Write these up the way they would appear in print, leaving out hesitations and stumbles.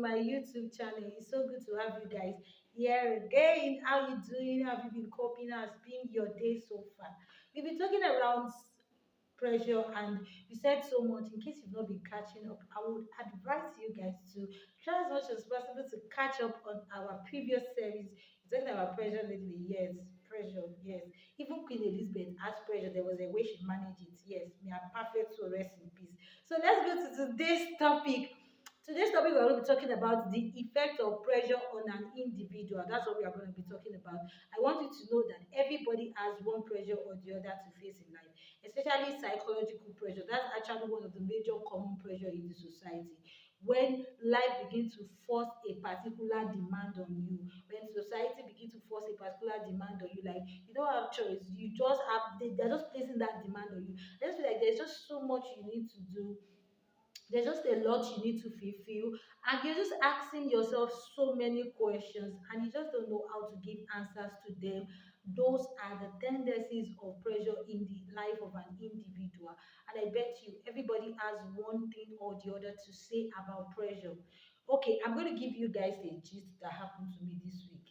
my YouTube channel. It's so good to have you guys here again. How you doing? How have you been coping? How's been your day so far? We've been talking around pressure and we said so much. In case you've not been catching up, I would advise you guys to try as much as possible to catch up on our previous series. We're talking about pressure lately. Yes, pressure. Yes, even Queen Elizabeth has pressure. There was a way she managed it. Yes, may her perfect soul rest in peace. So let's go to today's topic. Today's topic, we're going to be talking about the effect of pressure on an individual. That's what we are going to be talking about. I want you to know that everybody has one pressure or the other to face in life, especially psychological pressure. That's actually one of the major common pressure in the society. When life begins to force a particular demand on you, when society begins to force a particular demand on you, like you don't have choice, you just have they're just placing that demand on you. I just feel like there's just so much you need to do, there's just a lot you need to fulfill, and you're just asking yourself so many questions and you just don't know how to give answers to them. Those are the tendencies of pressure in the life of an individual, and I bet you everybody has one thing or the other to say about pressure. Okay, I'm going to give you guys a gist that happened to me this week.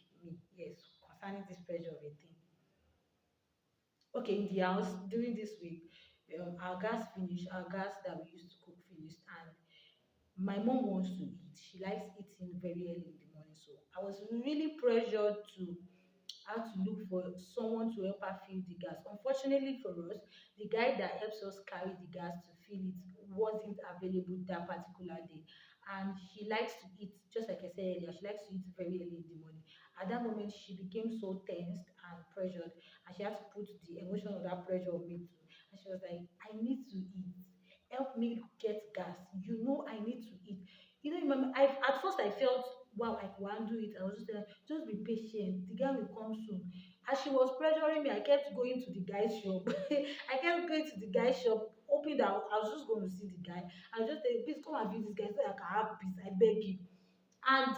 Yes, concerning this pressure of a thing. Okay, in the house during this week, our gas finished, our gas that we used to cook finished, and my mom wants to eat. She likes eating very early in the morning. So I was really pressured to have to look for someone to help her fill the gas. Unfortunately for us, the guy that helps us carry the gas to fill it wasn't available that particular day. And she likes to eat, just like I said earlier, she likes to eat very early in the morning. At that moment, she became so tensed and pressured, and she had to put the emotion of that pressure on me too. And she was like, I need to eat, help me get gas. You know I need to eat. You know, remember, at first I felt, wow, I could handle it. I was just like, just be patient. The guy will come soon. As she was pressuring me, I kept going to the guy's shop. I kept going to the guy's shop, hoping that I was just going to see the guy. I was just saying, please come and visit this guy so I can have peace. I beg you. And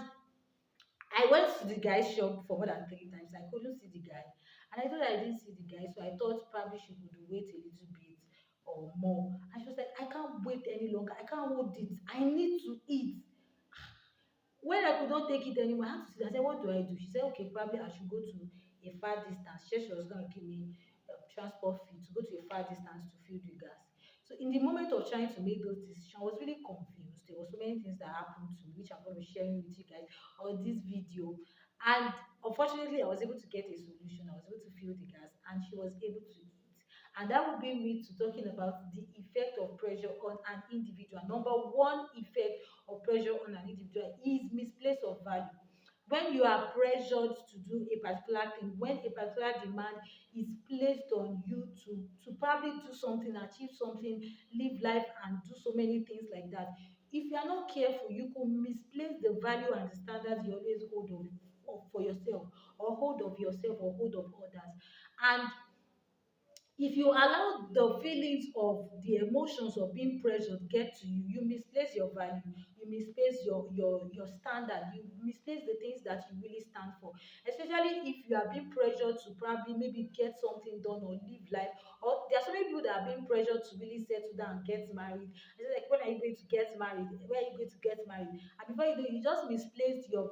I went to the guy's shop for more than 3 times. I couldn't see the guy. And I thought I didn't see the guy, so I thought probably she would wait a little bit or more. And she was like, I can't wait any longer. I can't hold it. I need to eat. When I could not take it anymore, I had to sit. I said, what do I do? She said, okay, probably I should go to a far distance. She was going to give me transport fee to go to a far distance to fill the gas. So in the moment of trying to make those decisions, I was really confused. There were so many things that happened to me, which I'm going to be sharing with you guys on this video. And unfortunately, I was able to get a solution. I was able to fill the gas, and she was able to eat. And that will bring me to talking about the effect of pressure on an individual. Number one effect of pressure on an individual is misplaced of value. When you are pressured to do a particular thing, when a particular demand is placed on you to probably do something, achieve something, live life, and do so many things like that, if you are not careful, you could misplace the value and the standards you always hold of for yourself, or hold of yourself, or hold of others. And if you allow the feelings of the emotions of being pressured get to you, you misplace your value, you misplace your standard, you misplace the things that you really stand for. Especially if you are being pressured to probably maybe get something done or live life, or there are so many people that are being pressured to really settle down and get married. I say, like, when are you going to get married? Where are you going to get married? And before you know, you just misplaced your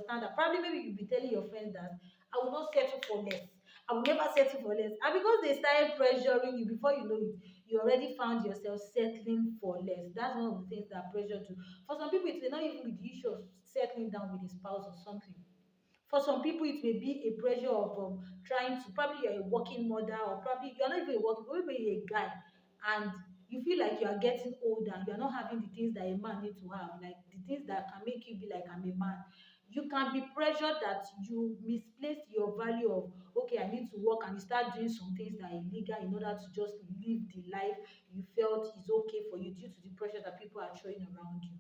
standard. Probably maybe you'll be telling your friend that I will not settle for less. I will never settle for less. And because they started pressuring you, before you know it, you already found yourself settling for less. That's one of the things that pressure do. For some people, it may not even be the issue of settling down with a spouse or something. For some people, it may be a pressure of trying to, probably you're a working mother, or probably you're not even a working, maybe you're a guy, and you feel like you are getting older and you're not having the things that a man needs to have, like the things that can make you be like, I'm a man. You can be pressured that you misplaced your value of, okay, I need to work, and you start doing some things that are illegal in order to just live the life you felt is okay for you due to the pressure that people are throwing around you.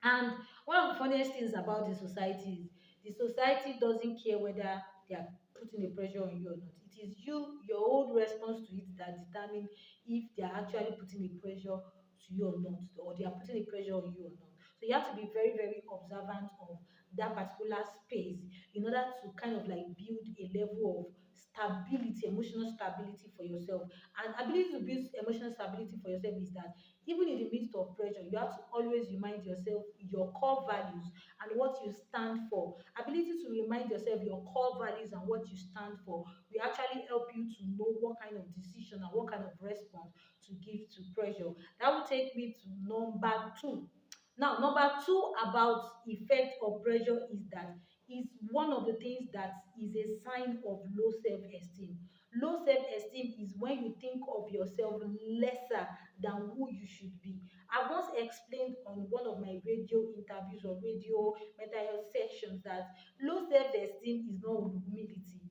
And one of the funniest things about the society is the society doesn't care whether they are putting a pressure on you or not. It is you, your own response to it, that determine if they are actually putting a pressure to you or not, or they are putting a pressure on you or not. So you have to be very, very observant of that particular space in order to kind of like build a level of stability, emotional stability for yourself. And ability to build emotional stability for yourself is that even in the midst of pressure, you have to always remind yourself your core values and what you stand for. Ability to remind yourself your core values and what you stand for will actually help you to know what kind of decision and what kind of response to give to pressure. That will take me to number two. Now, number two about effect of pressure is that is one of the things that is a sign of low self-esteem. Low self-esteem is when you think of yourself lesser than who you should be. I once explained on one of my radio interviews or radio mental health sections that low self-esteem is not humility.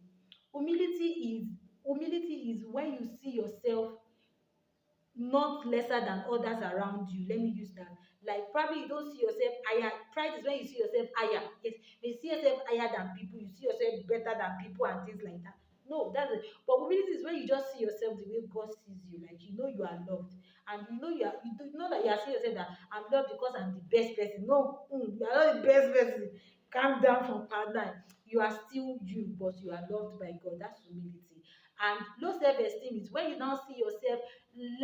Humility is when you see yourself not lesser than others around you. Let me use that. Like probably you don't see yourself higher. Pride is when you see yourself higher. Yes, when you see yourself higher than people, you see yourself better than people and things like that. No, that's it. But humility is when you just see yourself the way God sees you. Like you know you are loved, and you know you do know that you are seeing yourself that I'm loved because I'm the best person. No, you are not the best person. Calm down from part nine. You are still you, but you are loved by God. That's humility. And low self-esteem is when you now see yourself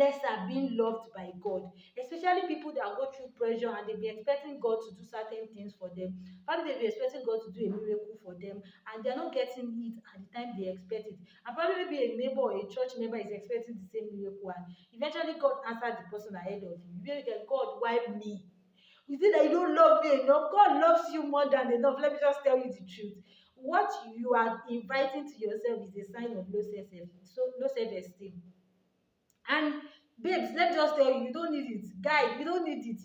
lesser being loved by God. Especially people that go through pressure and they be expecting God to do certain things for them. Probably they be expecting God to do a miracle for them and they're not getting it at the time they expect it. And probably maybe a neighbor or a church member is expecting the same miracle and eventually God answered the person ahead of you. You will get, God, why me? Is it that you don't love me enough? God loves you more than enough. Let me just tell you the truth. What you are inviting to yourself is a sign of low self-esteem. And babes, let me just tell you, you don't need it. Guy, you don't need it.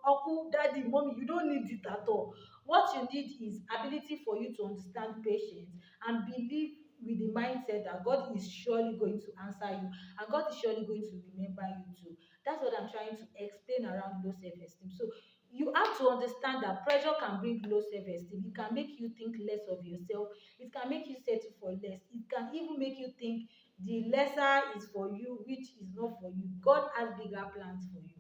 Uncle, daddy, mommy, you don't need it at all. What you need is ability for you to understand patience and believe with the mindset that God is surely going to answer you and God is surely going to remember you too. That's what I'm trying to explain around low self-esteem. So you have to understand that pressure can bring low self-esteem. It can make you think less of yourself. It can make you settle for less. It can even make you think the lesser is for you, which is not for you. God has bigger plans for you.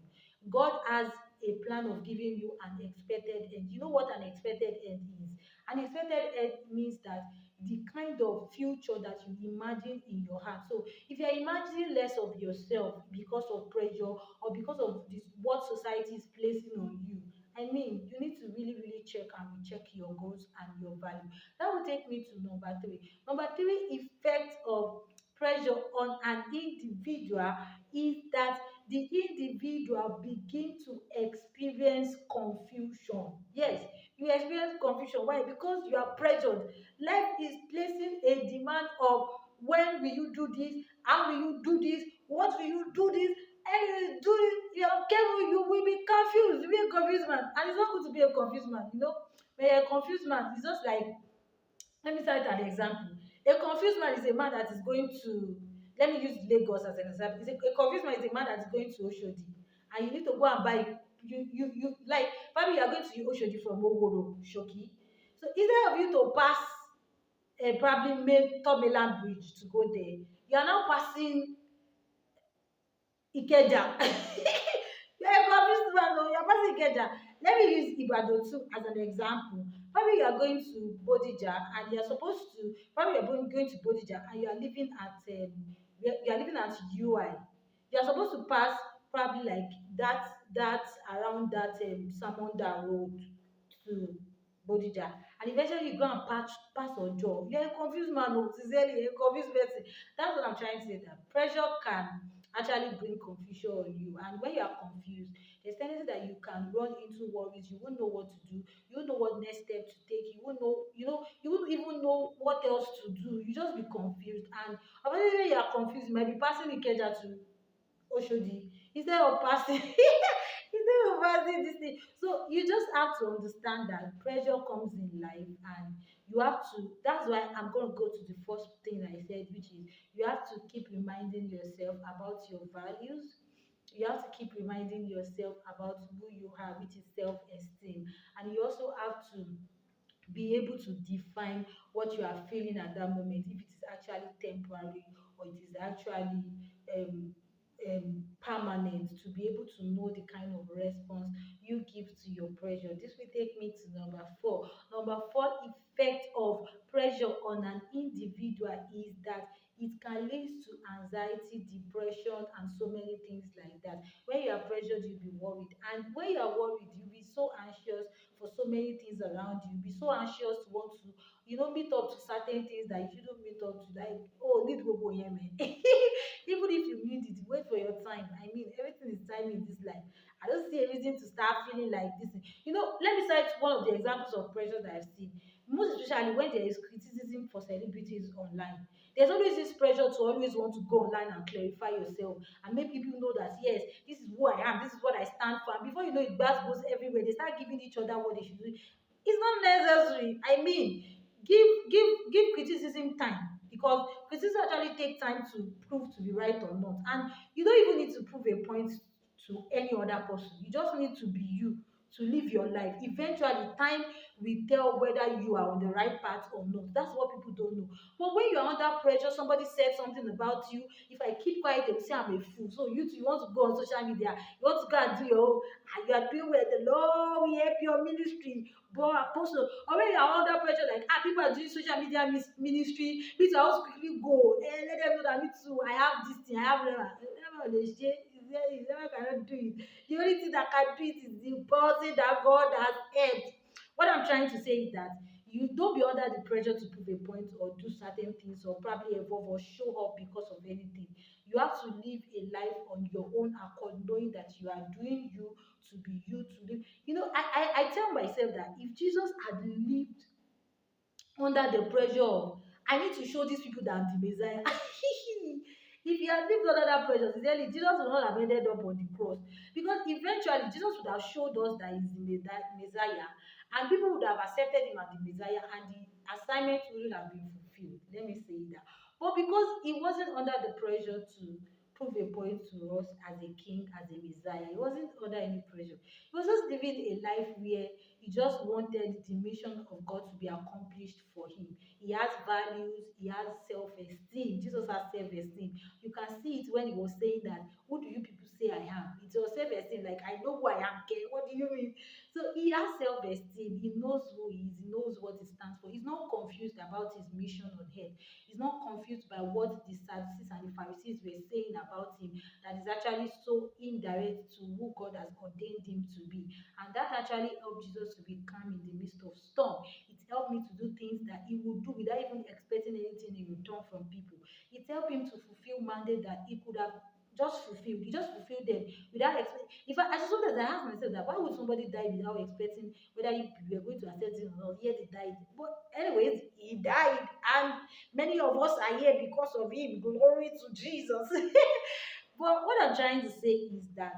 God has a plan of giving you an expected end. You know what an expected end is? An expected end means that the kind of future that you imagine in your heart. So if you're imagining less of yourself because of pressure or because of this what society is placing on you, I mean, you need to really, really check and recheck your goals and your value. That will take me to number three. Number three effect of pressure on an individual is that the individual begin to experience confusion. Yes, you experience confusion. Why? Because you are pressured. Life is placing a demand of when will you do this, how will you do this, what will you do this, and you do it, you will be confused. You will be a confused man, and it's not good to be a confused man. When you're a confused man, it's just like, let me cite an example. A confused man is a man that is going to, let me use Lagos as an example. A confused man is a man that is going to Oshodi, and you need to go and buy, like, probably you are going to Oshodi from Oworo, Shoki. So instead of you to pass probably Tomiland Bridge to go there, you are now passing Ikeja. You're a confused man, no, you're passing Ikeja. Let me use Ibadan too as an example. Probably you are going to Bodija and you're supposed to, probably you're going to Bodija and you are living at you are living at UI. You are supposed to pass probably like that around that Samonda road to Bodija. And eventually you go and pass Ojo. You're a confused man, no, sincerely, you're a confused person. That's what I'm trying to say, that pressure can actually bring confusion on you. And when you are confused, there's tendency that you can run into worries. You won't know what to do. You won't know what next step to take. You won't even know what else to do. You just be confused. And obviously when you are confused, you might be passing Ikeja to Oshodi instead of passing instead of passing this thing. So you just have to understand that pressure comes in life and you have to, that's why I'm going to go to the first thing I said, which is you have to keep reminding yourself about your values. You have to keep reminding yourself about who you are, which is self-esteem. And you also have to be able to define what you are feeling at that moment, if it is actually temporary or it is actually permanent, to be able to know the kind of response you give to your pressure? This will take me to number four. Number four effect of pressure on an individual is that it can lead to anxiety, depression, and so many things like that. When you are pressured, you'll be worried. And when you are worried, you'll be so anxious for so many things around you. You'll be so anxious to want to, meet up to certain things that you shouldn't meet up to. Like, oh, need go go here, man. Even if you need it, wait for your time. I mean, everything is time in this life. I don't see a reason to start feeling like this. Let me cite one of the examples of pressure that I've seen. Most especially when there is criticism for celebrities online. There's always this pressure to always want to go online and clarify yourself and make people know that yes, this is who I am, this is what I stand for. And before you know it, buzz goes everywhere. They start giving each other what they should do. It's not necessary. I mean, give criticism time, because criticism actually take time to prove to be right or not. And you don't even need to prove a point to any other person. You just need to be you, to live your life. Eventually, time will tell whether you are on the right path or not. That's what people don't know. But when you're under pressure, somebody said something about you. If I keep quiet, they will say I'm a fool. So you want to go on social media, you want to go and do your own, and you are doing well. The Lord will help your ministry, but apostle. Or when you are under pressure, like people are doing social media ministry, please I also quickly go and let them know that me too. I have this thing, I have never. Never cannot do it. The only thing that can do it is the person that God has helped. What I'm trying to say is that you don't be under the pressure to prove a point or do certain things or probably evolve or show up because of anything. You have to live a life on your own accord, knowing that you are doing you to be you to live. I tell myself that if Jesus had lived under the pressure of I need to show these people that I'm the Messiah. If he had lived under that pressure, sincerely, Jesus would not have ended up on the cross. Because eventually, Jesus would have showed us that he's the Messiah, and people would have accepted him as the Messiah, and the assignment wouldn't have been fulfilled. Let me say that. But because he wasn't under the pressure to prove a point to us as a king, as a Messiah, he wasn't under any pressure. He was just living a life where he just wanted the mission of God to be accomplished for him. He has values, he has self-esteem. Jesus has self-esteem. You can see it when he was saying that, who do you people say I am? It's your self-esteem, like I know who I am, okay? What do you mean? So he has self-esteem, he knows who he is, he knows what he stands for. He's not confused about his mission on earth. He's not confused by what the Sadducees and the Pharisees were saying about him that is actually so indirect to who God has ordained him to be. And that actually helped Jesus to be calm in the midst of storm. It helped me to do things that he would do without even expecting anything in return from people. It helped him to fulfill mandate that he could have just fulfilled. He just fulfilled them without expecting. In fact, as soon as I asked myself that, why would somebody die without expecting whether you were going to accept it or not? Yet he died. But anyways, he died, and many of us are here because of him. Glory to Jesus. But what I'm trying to say is that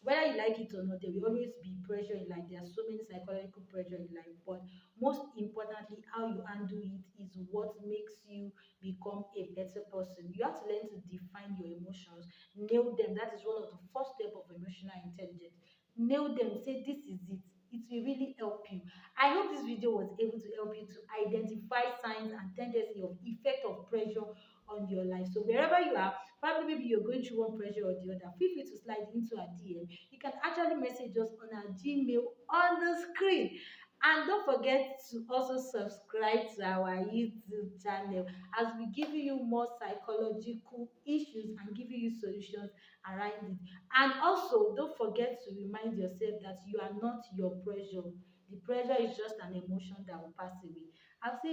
whether you like it or not, there will always be pressure in life. There are so many psychological pressure in life, but most importantly, how you handle it is what makes you become a better person. You have to learn to define your emotions, nail them. That is one of the first step of emotional intelligence. Nail them, say this is it. It will really help you. I hope this video was able to help you to identify signs and tendency of effect of pressure on your life. So wherever you are, probably maybe you're going through one pressure or the other, feel free to slide into our DM. You can actually message us on our Gmail on the screen. And don't forget to also subscribe to our YouTube channel as we give you more psychological issues and giving you solutions around it. And also, don't forget to remind yourself that you are not your pressure. The pressure is just an emotion that will pass away. I'll see you